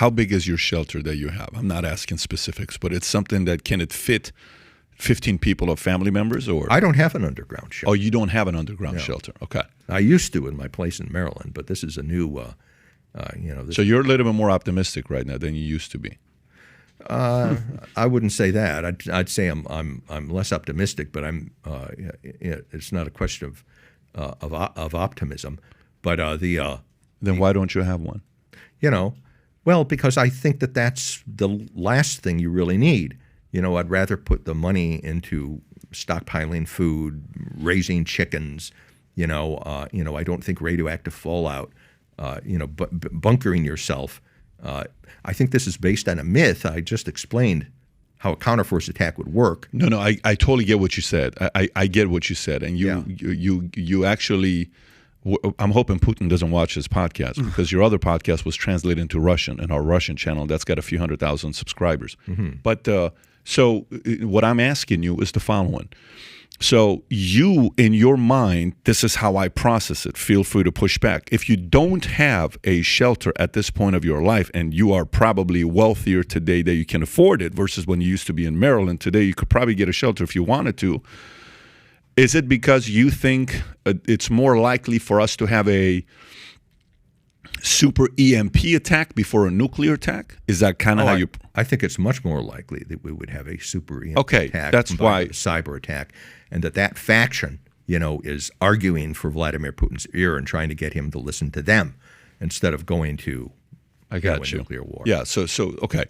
How big is your shelter that you have? I'm not asking specifics, but it's something that can it fit 15 people or family members? Or I don't have an underground shelter. Oh, you don't have an underground shelter. Okay. I used to in my place in Maryland, but this is a new, So you're a little bit more optimistic right now than you used to be. I wouldn't say that. I'd say I'm less optimistic, but it's not a question of optimism. But Then why don't you have one? Well, because I think that's the last thing you really need. I'd rather put the money into stockpiling food, raising chickens. I don't think radioactive fallout. Bunkering yourself. I think this is based on a myth. I just explained how a counterforce attack would work. No, I totally get what you said. I get what you said, and you actually. I'm hoping Putin doesn't watch this podcast because your other podcast was translated into Russian in our Russian channel. That's got a few 100,000 subscribers. Mm-hmm. But so what I'm asking you is the following. So you, in your mind, this is how I process it. Feel free to push back. If you don't have a shelter at this point of your life, and you are probably wealthier today that you can afford it versus when you used to be in Maryland, today you could probably get a shelter if you wanted to. Is it because you think it's more likely for us to have a super EMP attack before a nuclear attack? Is that kind of how you... I think it's much more likely that we would have a super EMP attack. That's why... cyber attack. And that faction, is arguing for Vladimir Putin's ear and trying to get him to listen to them instead of going to a nuclear war. Yeah, okay.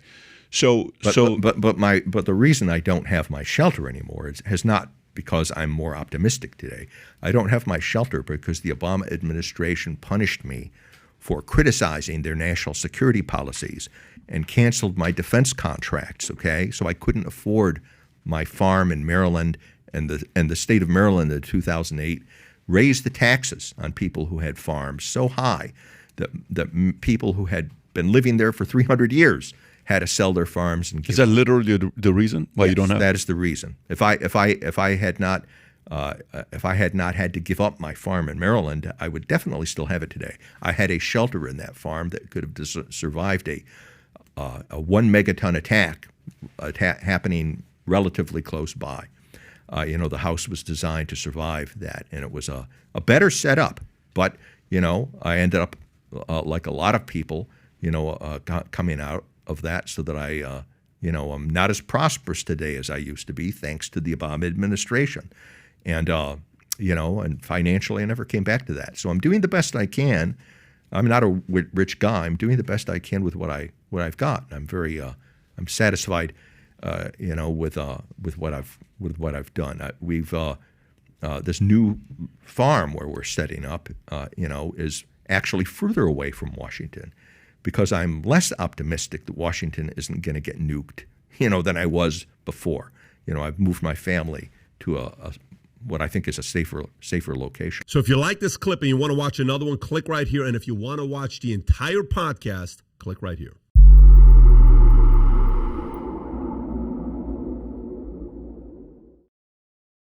But the reason I don't have my shelter anymore has not because I'm more optimistic today. I don't have my shelter because the Obama administration punished me for criticizing their national security policies and canceled my defense contracts, okay? So I couldn't afford my farm in Maryland, and the state of Maryland in 2008 raised the taxes on people who had farms so high that people who had been living there for 300 years had to sell their farms and give Is that literally the reason why you don't have? That is the reason. If I had not had to give up my farm in Maryland, I would definitely still have it today. I had a shelter in that farm that could have survived a 1 megaton attack happening relatively close by. The house was designed to survive that, and it was a better setup. But I ended up like a lot of people, coming out of that, so that I'm not as prosperous today as I used to be, thanks to the Obama administration. And, and financially I never came back to that. So I'm doing the best I can. I'm not a rich guy. I'm doing the best I can with what I've got. I'm very, I'm satisfied, with what I've done. We've, this new farm where we're setting up, is actually further away from Washington, because I'm less optimistic that Washington isn't going to get nuked, than I was before. I've moved my family to what I think is a safer location. So if you like this clip and you want to watch another one, click right here. And if you want to watch the entire podcast, click right here.